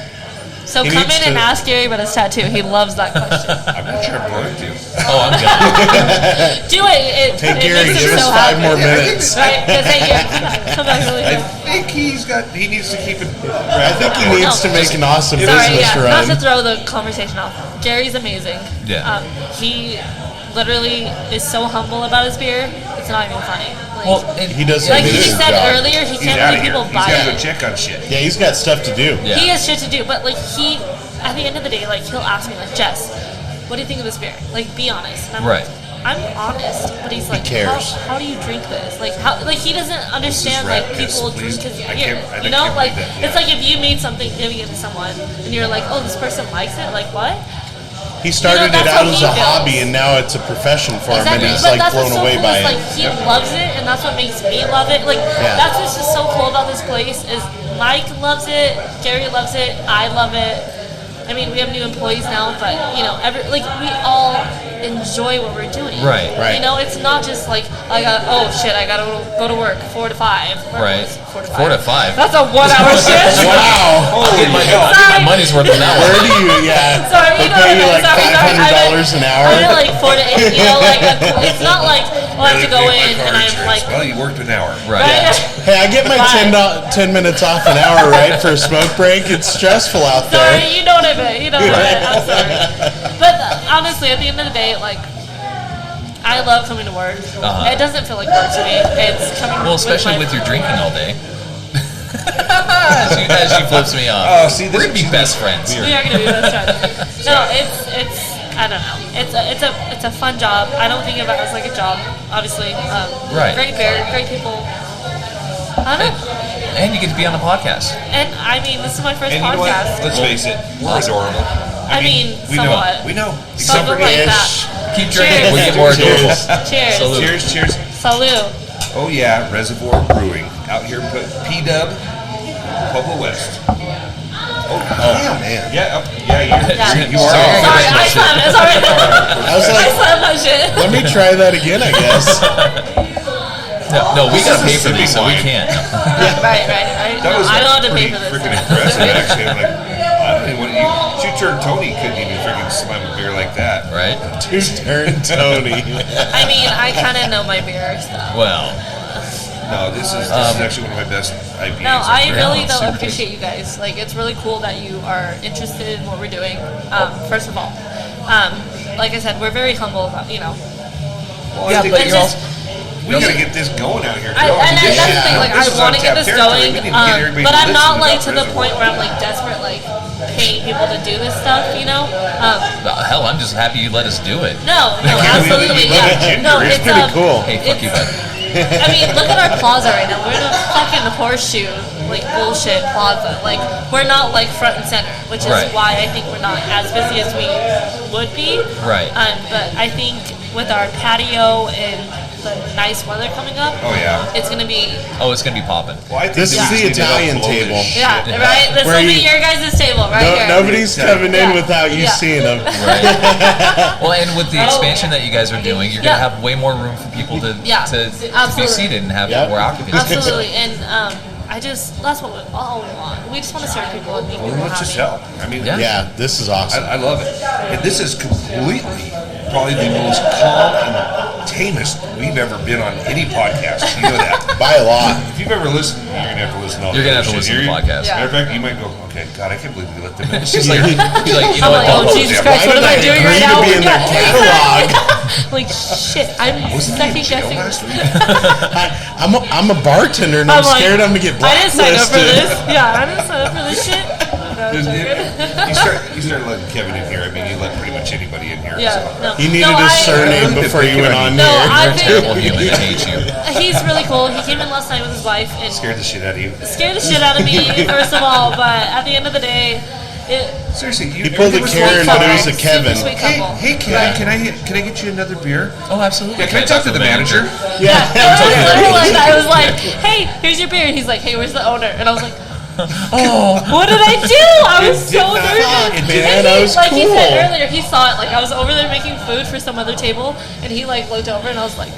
So He come needs in and to- ask Gary about his tattoo. He loves that question. I'm not sure I'm going to. Oh, I'm done. Do it. Hey, It Gary, makes give him us so 5 happy. more minutes. Right? Because hey, Gary, come back really I quick. think he needs to keep it. I think he needs to make an awesome Sorry, business yeah, run. not to throw the conversation off. Gary's amazing. Yeah. He literally is so humble about his beer. It's not even funny. Like, Well, and He does like a he good said job. earlier, he He's can't out let of here. people He's buy got to go it. check on shit. Yeah, he's got stuff to do. Yeah. He has shit to do, but like he, at the end of the day, like he'll ask me like, Jess, what do you think of this beer? Like, be honest. And I'm Right. like, I'm honest, but he's like, cares. how do you drink this? Like, how? Like he doesn't understand rat like piss, people please. drink his I beer. can't- I You know, can't like believe that, yeah. it's like if you made something, giving it to someone, and you're like, oh, this person likes it. Like what? He started that's it how out as he a feels. hobby, and now it's a profession for him, and Exactly, he's but like that's what's blown so away cool by is, it. like he loves it, and that's what makes me love it. Like Yeah. that's what's just so cool about this place is Mike loves it, Gary loves it, I love it. I mean, we have new employees now, but you know, we all enjoy what we're doing. Right. Right. You know, it's not just like I gotta go to work 4 to 5. Right. 4 to 5. 4 to 5. That's a 1 hour shift. Wow! I'll get my money's worth on that Where one. do you? Yeah, Sorry, they you know pay what you I like meant. Sorry, $500 an I hour. meant like 4 to 8. You know, like it's not like I have to go in and I'm like. Well, you worked an hour. Right. Hey, I get my Bye. 10 minutes off an hour, right, for a smoke break. It's stressful out there. Sorry, you know what I meant. You know what I meant. I'm sorry. But honestly, at the end of the day, like, I love coming to work. Uh-huh. It doesn't feel like work to me. It's coming. Well, especially with your drinking all day. as she flips me off. Oh, see, We're gonna be best friends. We are gonna be best friends. No, it's. I don't know. It's a fun job. I don't think of it as like a job. Obviously, Right. Great beer, great people. I don't know. And you get to be on the podcast. And I mean, this is my first And you know what? podcast. Let's face it, we're adorable. I mean, we somewhat. know. We know. Something Except for like Ish. that. Keep drinking. Cheers. We'll get more adorable. Cheers. Salute. Cheers, cheers. Salute. Oh yeah, Reservoir Brewing out here in P-Dub, Pueblo West. Damn, man. Yeah, you are. Sorry, I slammed it. Sorry. I was I like, slammed that shit. let me try that again, I guess. No, we gotta pay for these, so we wine. can't. Right. That was I don't have to pay pretty for this. freaking impressive, actually. I'm like, I don't even want you. Two-turn Tony couldn't even freaking slam a beer like that. Right? Two-turn Tony. I mean, I kind of know my beer stuff. Well, No, this is actually one of my best IPAs. No, I really super though appreciate you guys. Like, it's really cool that you are interested in what we're doing. First of all, like I said, we're very humble about Well, yeah, I think but it's you're just- also, we gotta get this going out here. and that's the thing. Like, I This is want to get untapped this territory. going, We need to get everybody but to I'm not listen like about to the Reservoir. point where I'm like desperate, like paying people to do this stuff. hell, I'm just happy you let us do it. No, absolutely, we love it, yeah. Ginger. No, It's it's pretty cool. Hey, fuck you, bud. I mean, look at our plaza right now. We're in a fucking horseshoe, like bullshit plaza. Like, we're not like front and center, which is Right. why I think we're not as busy as we would be. Right. But I think with our patio and the nice weather coming up, Oh, yeah. it's gonna be Oh, it's gonna be popping. Well, I think This that is we the need to Italian upload this table. shit. yeah, right. This Where will be you- your guys' table right here. Nobody's coming in Yeah. without you Yeah. seeing them. Right. Well, and with the Oh. expansion that you guys are doing, you're Yeah. gonna have way more room for people to Yeah, to be absolutely. seated and have Yep. more occupancy. Absolutely, and that's what we all want. We just want to serve people and make Well, people let's just happy. help. I mean, Yeah. Yeah, this is awesome. I love it. And this is completely probably the most calm and tamest we've ever been on any podcast. You know that. By a lot. If you've ever listened, you're going to have to listen to all You're the gonna other have to shit. listen to the podcast. Yeah. Matter of fact, you might go, okay, God, I can't believe we let them in. She's like, you know I'm what? like, oh don't- Jesus Yeah, Christ, why what did am I I doing agree right to now? be in their catalog? Like shit, I'm Wasn't he in jail second last guessing. week? I'm a bartender and I'm like, scared I'm going to get I didn't sign up for blacklisted. this. Yeah, I didn't sign up for this shit. No, You joking. start letting Kevin in here. I mean, you let pretty much anybody in here. Yeah, So. no. He needed no, his I- surname before you went on No, here. I You're a terrible think human. I hate you. he's really cool. He came in last night with his wife and Scared the shit out of you. scared the shit out of me, first of all. But at the end of the day, Seriously, He pulled a everything was Karen, like- but it was a Kevin. Super sweet Hey, couple. hey, Kevin, can I get you another beer? Oh, absolutely. Yeah, can I talk to the manager? Yeah, it was literally like that. I was like, "Hey, here's your beer." And he's like, "Hey, where's the owner?" And I was like, Oh, "What did I do?" I was It did so not nervous. suck. It did And not- he, was like he said cool. earlier, he saw it. Like I was over there making food for some other table, and he like looked over, and I was like,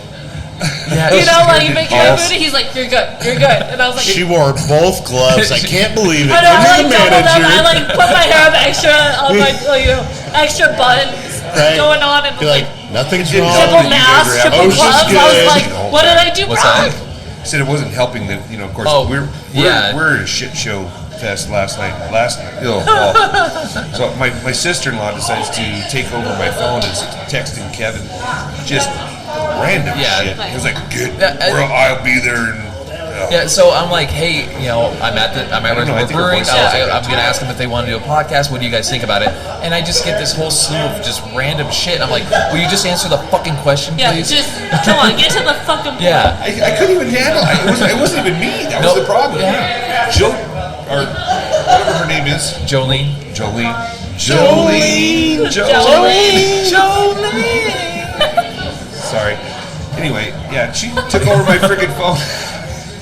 yeah. you know, like making my Yes. food, and he's like, "You're good, you're good." And I was like, She wore both gloves. I can't believe it. I know, When I you're like the doubled up. I manager, like put my hair up extra on my, extra buttons Right. going on, and you're like like, nothing's It didn't wrong. help triple that you guys mask, were triple having- gloves. Oh, she's I was good. like, what did I do What's wrong? that? Said it wasn't helping that, of course, Oh, we're yeah. at a shit show fest last night. So my sister-in-law decides to take over my phone and is texting Kevin just random Yeah. shit. He was like, "Good, Yeah, I'll be there." And Yeah, so I'm like, hey, I'm at Reservoir I think her Brewing. voice sounds like I'm that, gonna ask them if they want to do a podcast. What do you guys think about it? And I just get this whole slew of just random shit. I'm like, will you just answer the fucking question, Yeah, please? just come on, get to the fucking point. Yeah. I couldn't even handle it. It wasn't even me. That was No, the problem. yeah. Joe, or whatever her name is, Jolene. Jolene. Sorry. Anyway, yeah, she took over my freaking phone.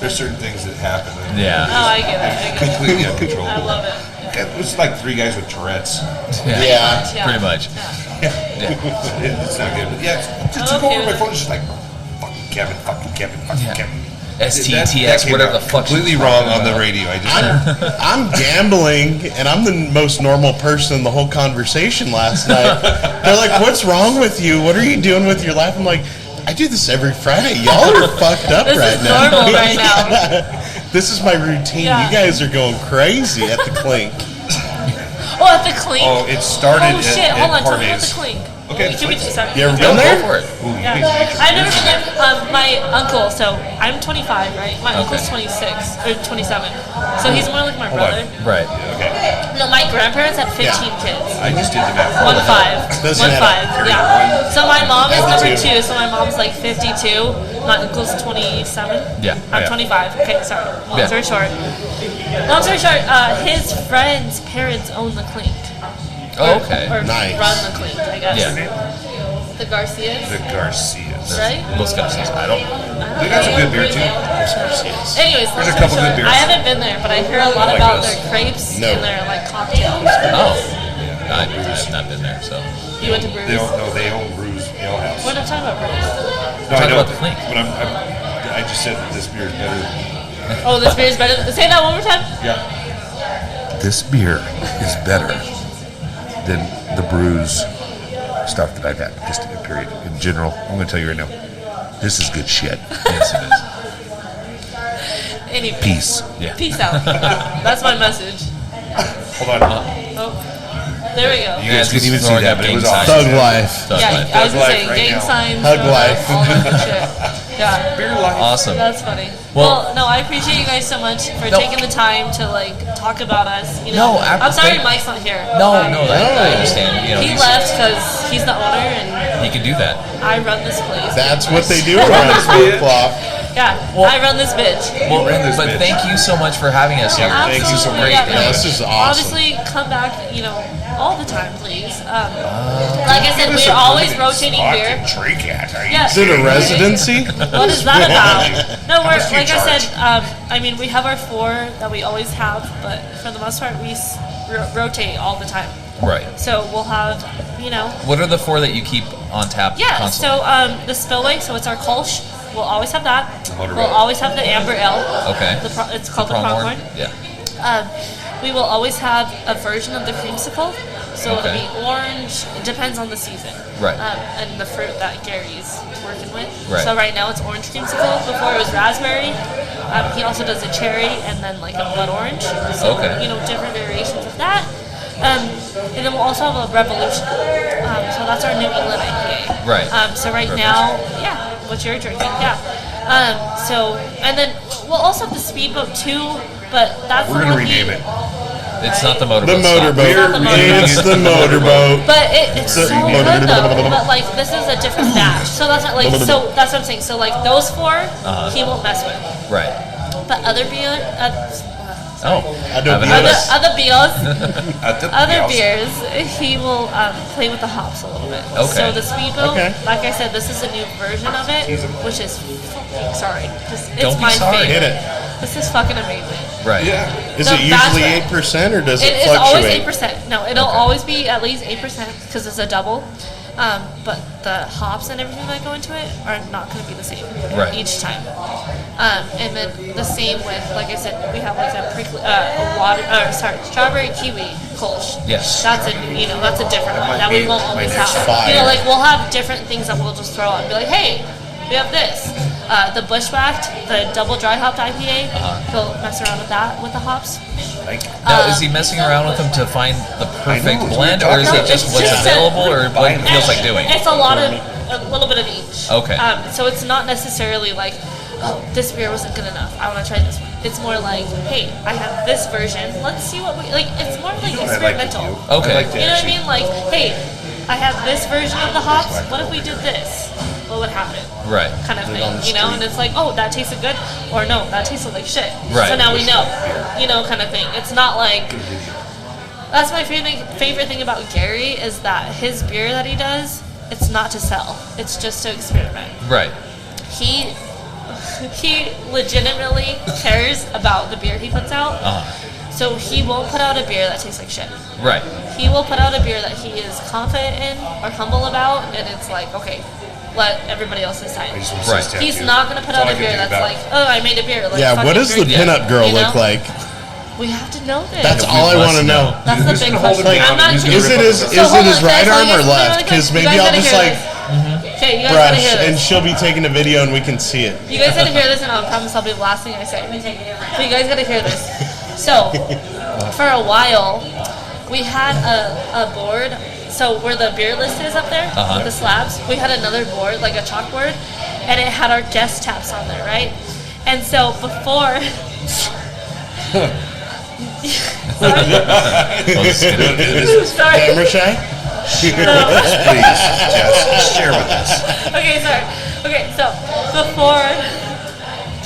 There's certain things that happen. Yeah. Oh, I get it. I get it. Completely uncontrollable. I love it. It's like three guys with Tourette's. Yeah. Yeah. Pretty much. It's not good. But yeah, it just took Okay. over my phone. It's just like, fucking Kevin, fucking Kevin, fucking Yeah. Kevin. STTS, That came whatever out the fuck she's completely wrong talking on the about. radio. I just I'm gambling, and I'm the most normal person in the whole conversation last night. They're like, "What's wrong with you? What are you doing with your life?" I'm like, "I do this every Friday. Y'all are fucked up This right is now." normal right now. This is my routine. Yeah. You guys are going crazy at the clink. Oh, at the clink. Oh, it started Oh shit! at Hold on, tell me about Pardes. the clink. Okay, Can we, please. sorry. You ever Go been there? for it. Ooh, you Yeah. need to make your I've never business. been there. My uncle, so I'm 25, right? My uncle's Okay. 26 or 27, so he's more like my Hold brother. on. Right. Okay. No, my grandparents had 15 Yeah. kids. I just did the math. 1-5. Doesn't 1-5. matter. Yeah. So my mom is number 52. 2. So my mom's like 52. My uncle's 27. Yeah. I'm Yeah. 25. Okay, sorry. Long Yeah. story short. Long story short. His friend's parents own the clink. Oh, okay. Or Nice. run the clink, I guess. Yeah. The Garcias. The Garcias. Right? Los Garcias. I don't. They got some good beer too. Anyways, There's a long couple story good short, beers. I haven't been there, but I hear a lot Like about us. their crepes No. and their like cocktails. Oh. I've not been there, so. You went to They Breweries? own Brews Ale House. We're not talking about Breweries. No, I Talk know, about the Flink. but I just said that this beer is better than. Oh, this beer is better. Say that one more time. Yeah. This beer is better than the brews stuff that I've had. Just period. In general, I'm going to tell you right now. This is good shit. Yes, it Anyway. Peace. is. Yeah. Peace out. That's my message. Hold on. Oh, there we go. You guys couldn't even see throwing that, up but it was gang awesome. signs. Thug life. Thug Yeah, life. I was Thug gonna life say right gang now. signs, Hug throwing life. up, all that good shit. Yeah. Beer life. Awesome. That's funny. Well- Well, no, I appreciate you guys so much for No. taking the time to like talk about us. You No, know, I'm sorry thank- Mike's not here. No, Um, I understand. You know, He left because he's the owner and he can do that. I run this place. That's what they do around 4 o'clock. Yeah, Well- I run this bitch. Well, ran this but bitch. thank you so much for having us here. Thank you so Absolutely, much. yeah, This is awesome. Obviously, come back, you know, all the time, please. Like I said, Give us we're a always limited rotating spot beer. to drink at. Are you Yeah. Is it a residency? What is that about? No, we're much do you like I charge? said. I mean, we have our 4 that we always have, but for the most part, we rotate all the time. Right. So we'll have, you know, What are the 4 that you keep on tap? yeah. constantly? So the Spillway, so it's our Kolsch. We'll always have that. Motor We'll Ale. always have the Amber Ale. Okay. It's called the Pronghorn. Yeah. We will always have a version of the creamsicle. So Okay. it'll be orange. It depends on the season. Right. And the fruit that Gary's working with. Right. So right now it's orange creamsicle. Before it was raspberry. He also does a cherry and then like a blood orange. So, Okay. you know, different variations of that. And then we'll also have a Revolution. So that's our New England IPA. Right. So right now, yeah, what you're drinking, yeah. So, and then we'll also have the Speedboat too, but that's We're the going to one rename it. It's not the motorboat. The stop. motorboat. Not the motorboat. It's the motorboat. But it's so The- good though. But like this is a different batch, so that's not like so. That's what I'm saying. So like those 4, he won't mess with. Right. But other beer, Oh. Other Have beers. another- other beers, At the other house. beers, he will play with the hops a little bit. Okay. So the Speedboat, Okay. like I said, this is a new version of it, which is fucking sorry. It's Don't be my sorry. favorite. Hit it. This is fucking amazing. Right. Yeah. Is The it usually bachelor- 8% or does it It's always fluctuate? 8%. No, it'll always be at least 8% because it's a double. But the hops and everything that go into it are not going to be the same Right. each time. And then the same with, like I said, we have like strawberry kiwi Kolsch. Yes. That's a that's a different one that we won't my always next have. fire. You know, like we'll have different things that we'll just throw out and be like, hey, we have this. The Bushwhacked, the double dry hopped IPA. He'll mess around with that with the hops. Like, Now, is he messing around with them to find the perfect know, blend, we're or is talking it just about- what's it's just available, or what he feels like doing? It's a little bit of each. Okay. So it's not necessarily like, oh, this beer wasn't good enough. I want to try this one. It's more like, hey, I have this version. Let's see what we like. It's more like you know what I'd like to experimental. do? Okay. I'd like to You know what I actually- mean? Like, hey, I have this version of the hops. What if we did this? What would happen? Right. Kind of on thing, the you know? street. And it's like, oh, that tasted good, or no, that tasted like shit. Right. So now we know, you know, kind of thing. It's not like. That's my favorite thing about Gary is that his beer that he does, it's not to sell. It's just to experiment. Right. He legitimately cares about the beer he puts out. So he won't put out a beer that tastes like shit. Right. He will put out a beer that he is confident in or humble about, and it's like, okay, let everybody else decide. I just want Right. to say He's tattoo. not gonna put That's out all a I can beer think that's about. like, oh, I made a beer. Like, Yeah, what fucking does the drink it. pinup girl You know? look like? We have to know this. That's We all I must want to know. That's the Who's big gonna hold question. it down? I'm not Who's kidding. gonna Is it rip his, up the- is hold it his on, right guys, arm hold or on, left? guys, Because you maybe guys I'll gotta just hear like this. Okay, you guys gotta brush hear and this. she'll be taking a video and we can see it. You guys gotta hear this, and I promise I'll be the last thing I say. So you guys gotta hear this. So, for a while, we had a board. So where the beer list is up there, with the slabs, we had another board, like a chalkboard, and it had our guest taps on there, right? And so before. Sorry. Camera shy? Please, Jess, share with us. Okay, sorry. Okay, so before,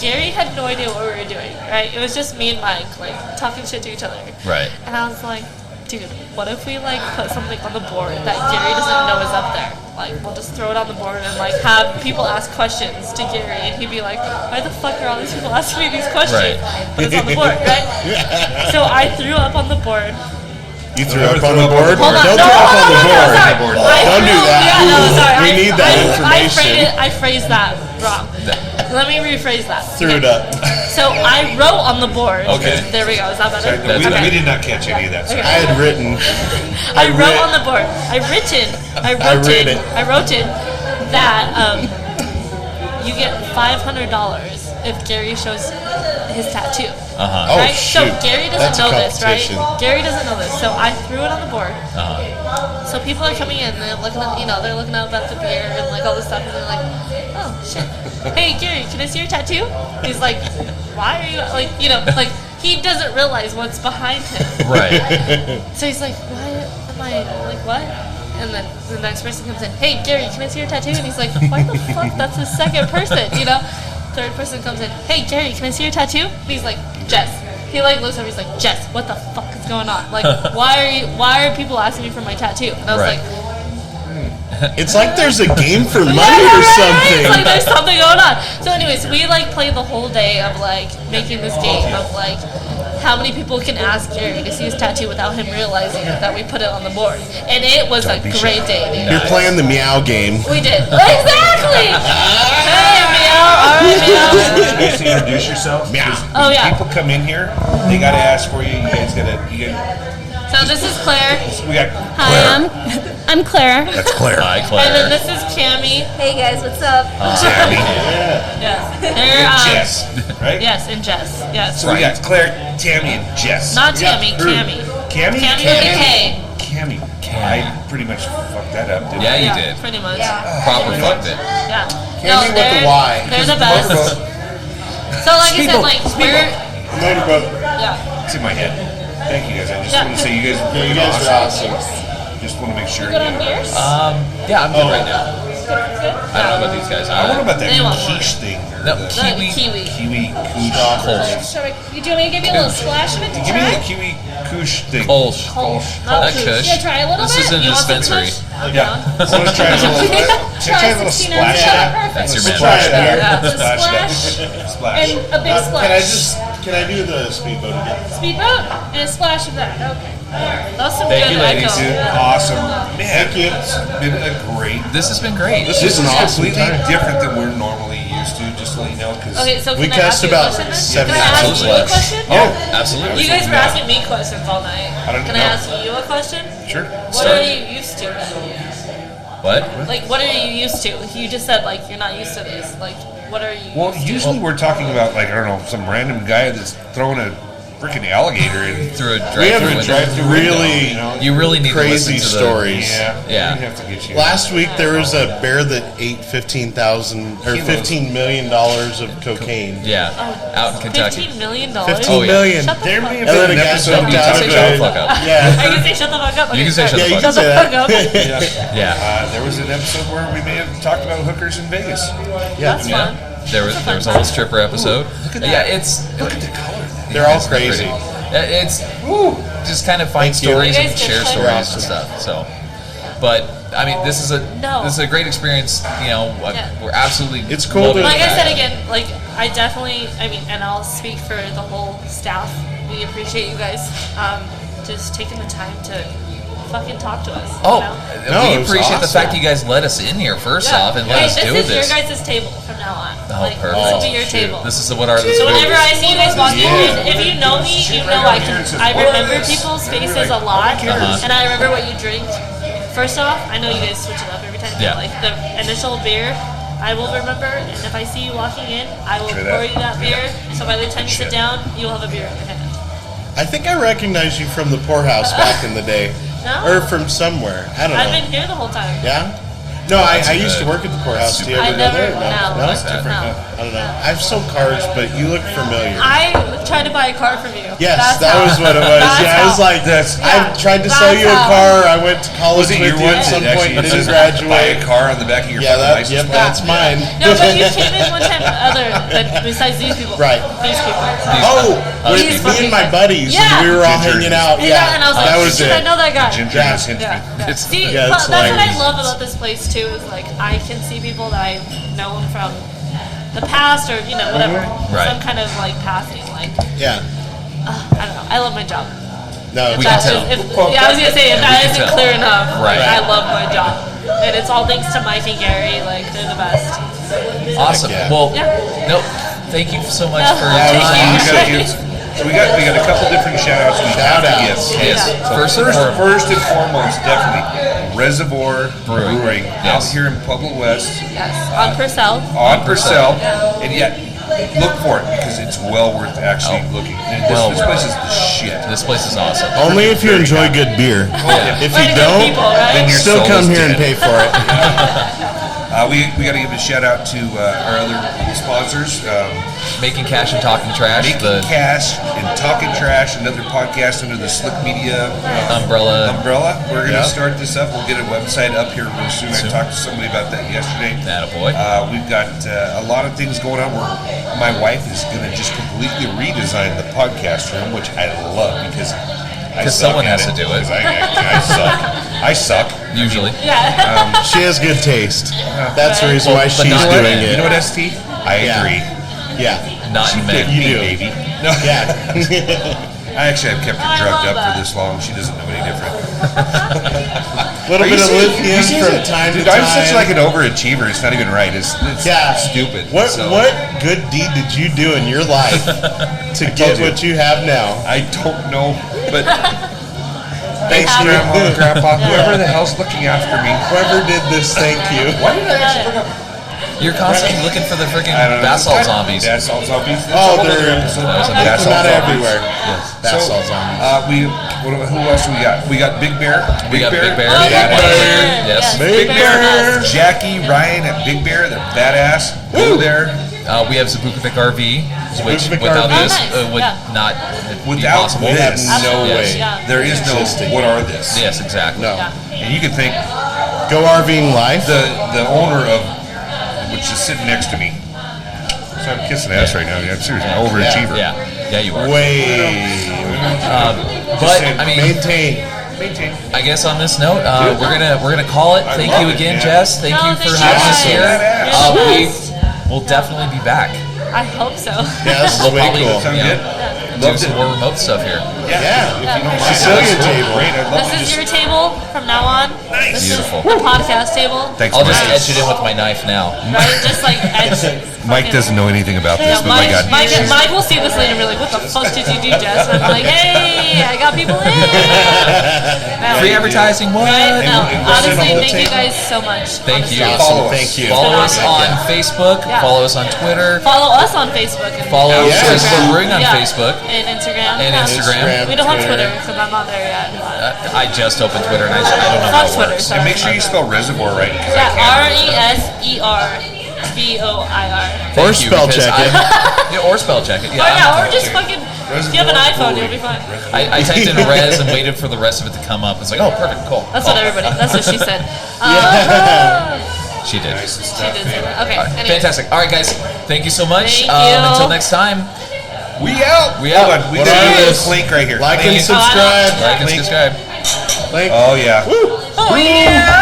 Gary had no idea what we were doing, right? It was just me and Mike, like, talking shit to each other. Right. And I was like, dude, what if we, like, put something on the board that Gary doesn't know is up there? like we'll just throw it on the board and like have people ask questions to Gary, and he'd be like, "Why the fuck are all these people asking me these questions?" Right. But it's on the board, right? So I threw up on the board. You threw up on the board? Hold on. Don't No, throw up on hold the on, board. sorry. Don't do that. Yeah, no, sorry. We need that information. I phrased that wrong. Let me rephrase that. Threw it up. So I wrote on the board. Okay. There we go. Is that better? We Okay. did not catch any of that. Sorry. I had written. I wrote on the board. I wrote in that you get $500 if Gary shows his tattoo. Uh-huh. Right? Oh, shoot. So Gary That's doesn't a know this, right? competition. Gary doesn't know this. So I threw it on the board. Uh-huh. So people are coming in and they're looking at, they're looking up at the beer and like all this stuff, and they're like, "Oh shit, hey Gary, can I see your tattoo?" He's like, "Why are you like, like he doesn't realize what's behind him." Right. So he's like, "Why am I like what?" And then the next person comes in, "Hey Gary, can I see your tattoo?" And he's like, "Why the fuck? That's the second person, Third person comes in, "Hey Gary, can I see your tattoo?" And he's like, "Jess." He like looks over, he's like, "Jess, what the fuck is going on? Like, why are people asking me for my tattoo?" And I was Right. like, It's like there's a game for money yeah, or right. something. It's like there's something going on. So anyways, we like played the whole day of like making this game of like how many people can ask Gary to see his tattoo without him realizing that we put it on the board. And it was a great day, dude. You're playing the meow game. We did. Exactly! Hey, meow. All right, meow. You guys to introduce yourself. Yeah. Oh, yeah. People come in here, they got to ask for you. You guys got to. So this is Claire. We got Hi, Claire. I'm Claire. That's Claire. Hi, And then Claire. this is Cammy. Hey guys, what's up? Tammy. Yes. And They're, Jess. Right? Yes, and Jess. Yes. So we got Claire, Tammy, and Jess. Not Tammy, Who? Cammy. Cammy? Cammy with a K. Cammy. I pretty much fucked that up, didn't Yeah, I? you Yeah, did. pretty much. Proper fucked it. Yeah. Cammy with they're, the Y. They're the best. So like I said, like we're yeah. It's in my head. Thank you guys. I just Yeah. want to say you guys are You guys are awesome. Just want to make sure. Good on beers? Yeah, I'm good right now. Good. I don't know about these guys. I wonder about that They want more. quiche thing. Or No, the kiwi. kiwi kush. Kolsch. You do you want me to give you a little splash of it to Give me try? the kiwi kush thing. Kolsch. Not That kush. kush. Yeah, try a little This bit. is in a You want some dispensary. kush? Yeah. I want to try a little. Can I try a little 16 splash ounces. of that? Perfect. That's your man. Splash Try it. there. Yeah. Just Splash splash that. Splash. and a big splash. Can I do the speedboat again? Speedboat and a splash of that. Okay. That's some Thank good you, ladies. echo. Dude, awesome. Man, it's been a great. This has been great. This is is an awesome completely time. different than we're normally used to, just to let you know. Because Okay, so We can I cast ask you a about question then? 7 Can I ask you a episodes. question? Oh, absolutely. You guys were asking me questions all night. I don't Can know. I ask you a question? Sure. What are you used to? What? Like, what are you used to? You just said, like, you're not used to this. Like, what are you Well, used to? usually we're talking about, like, I don't know, some random guy that's throwing a freaking alligator in. Through a We have drive-through a window. drive-through really you know? You really need crazy to listen to stories. Yeah. Yeah. We'd have to get you. Last week there was a bear that ate 15,000 or Kilos. $15 million of cocaine. The, yeah, out in Kentucky. $15 million? 15 Oh, yeah. million. Shut the There fuck may up. have And then been a an guy episode. jumped You out can of say it. shut the fuck up. Yeah. Are you gonna say shut the fuck up? You can say shut the Yeah, you fuck can up. say Shut the fuck that. up. Yeah. There was an episode where we may have talked about hookers in Vegas. That's Yeah. fun. There was a whole stripper episode. Yeah, it's Look at the color of that. They're all it's pretty. crazy. It's just kind of find Thank you. stories You and guys can share play stories with and stuff. So, but I mean, this is a great experience. You know, Yeah. we're absolutely. It's cool loving to- Like it. I said again, like I definitely, I mean, and I'll speak for the whole staff. We appreciate you guys just taking the time to fucking talk to us. Oh, you know? No, we it was appreciate the awesome. fact you guys let us in here first off and let Hey, us do this this. is your guys' table from now on. Oh, like, perfect. this will be your shoot. table. This is what our. So whenever I see you guys walking Yeah. in, if you know me, you know I remember people's faces a lot, and I remember what you drink. First off, I know you guys switch it up every time. Yeah. Like the initial beer, I will remember, and if I see you walking in, I will Try that. pour you that beer. So by the time you sit Shit. down, you'll have a beer in your hand. I think I recognize you from the poorhouse back in the day. No? Or from somewhere. I don't I've know. been here the whole time. Yeah? No, I used to good. work at the poorhouse. Do you I ever go never, there? no, No? Like that. no. I don't know. I've sold cars, but you look familiar. I tried to buy a car from you. Yes, That's that how- was what it was. that's Yeah, I was how- like, Yeah, I tried to sell that's you a how- car. I went to college Was it with your you one at some that point. actually Didn't says buy a graduate. car on the back of your Yeah, fucking that, license yep, plate? that's mine. No, but you came in one time besides these people. Right. These people. Oh, with These me and my fucking- buddies, Yeah. and we were all Ginger. hanging out. Yeah, and I was like, that was shit, it. I know that guy. Ginger Yeah. is hinting. Yeah. See, Yeah, that's it's what I hilarious. love about this place too is like I can see people that I've known from the past or whatever, Right. some kind of like passing. Like Yeah. I don't know. I love my job. No, We That's can tell. just- I was gonna say if that can isn't tell. clear enough, Right. I love my job, and it's all thanks to Mike and Gary. Like they're the best. Awesome. Yeah. Well, Yeah. nope. Thank you so much for Yeah, your thank time. you. We got a couple different shout outs we have to give. Yes. Yeah. First and foremost. First and foremost, definitely Reservoir Brewing out Yes. here in Pueblo West Yes, on Purcell. on Purcell, and yet look for it because it's well worth actually looking. And Well this worth place it. is the shit. This place is awesome. Only if you enjoy good beer. Yeah. If Way you to go, don't, people, right? then you're still soul come is here and dead. pay for it. We got to give a shout out to our other sponsors, Making Cash and Talking Trash, Making the Cash and Talking Trash, another podcast under the Slick Media umbrella. We're going to Yeah. start this up. We'll get a website up here real soon. I talked to somebody about that yesterday. Attaboy. We've got a lot of things going on. My wife is going to just completely redesign the podcast room, which I love because someone has to do it. 'Cause I suck. I suck. Usually. Yeah. She has good taste. That's the reason why But she's not doing in. it. You know what, ST? I Yeah. agree. Yeah. Not in men. You do. Baby. No. Yeah. I actually have kept her I drugged love up that. for this long. She doesn't know any different. Little bit of lithium from time to Dude, time. I'm such like an overachiever. It's not even right. It's Yeah. stupid. What So, good deed did you do in your life to get you. what you have now? I don't know, but Thanks, have it. Grandma, Grandpa, whoever the hell's looking after me. Whoever did this, thank you. Why did I actually bring up You're constantly looking for the freaking I don't know. basalt zombies. Basalt zombies. That's Oh, a whole they're other episode. That's not zombies. everywhere. Yes. That's So, all zombies. who else we got? We got Big Bear. We got Big Bear. Oh, Big Big Bear. Bear. Yes. Big Bear. Jackie, Ryan at Big Bear. They're badass. Go there. We have Zabukovic RV, which Zabukovic without RV. this Oh, nice. would Yeah. not be Without possible. We have this, no Absolutely. way. Yeah. there is no Existing. what are this? Yes, exactly. No. Yeah. And you can think Go RVing life. the owner of which is sitting next to me. So I'm kissing ass right now. I'm seriously an overachiever. Yeah, yeah, you are. Way. But saying, I mean, Maintain. Maintain. I guess on this note, we're gonna call it. I Thank love you it, again, man. Jess. Thank No, you thank for you having us guys. here. Badass. You're the We best. will definitely be back. I hope so. Yeah, this is We'll way probably cool. Sound you know, good? do Loved some it. more remote stuff here. Yeah. Yeah, for sure. Sicilian table. Great. I'd love This to is just. your table from now on. Nice. This Beautiful. is the podcast table. Thanks, I'll just Mike. etch it in with my knife now. Right? Just like edge. Mike doesn't know anything about this, No, but my God. Mike will see this later and be like, what the fuck did you do, Jess? And I'm like, hey, I got people in. No, Free advertising, what? right? No, And we'll send a honestly, whole thank you table. guys so much. Thank you. honestly. Follow us. Thank you. Follow us Awesome. on Facebook. Yeah. Follow us on Twitter. Follow us on Facebook. And Follow Yeah. Reservoir Brewing on Yeah. Facebook And Instagram. and Yeah. Instagram. We don't have Twitter. Twitter because I'm not there yet. but- I just opened Twitter and I don't know It's how on it Twitter. works. Sorry. And make sure you spell reservoir right. 'Cause I Yeah, can't. RESERVOIR. Or Thank you, spell because check it. Yeah, or spell check it. Oh yeah, or just fucking. If you have an Reservoir iPhone, you'll be Brewing. fine. I typed in res and waited for the rest of it to come up. It's like, oh, perfect, cool. That's what everybody. That's what she said. She did. Nice She stuff, did say man. that. Okay. All right, Anyway. fantastic. All right, guys. Thank you so much. Thank you. Until next time, We out. We Hold out. on. We What did are a this? link right here. Like Thank and you. subscribe. like and Link. subscribe. Like. Oh yeah. Oh yeah.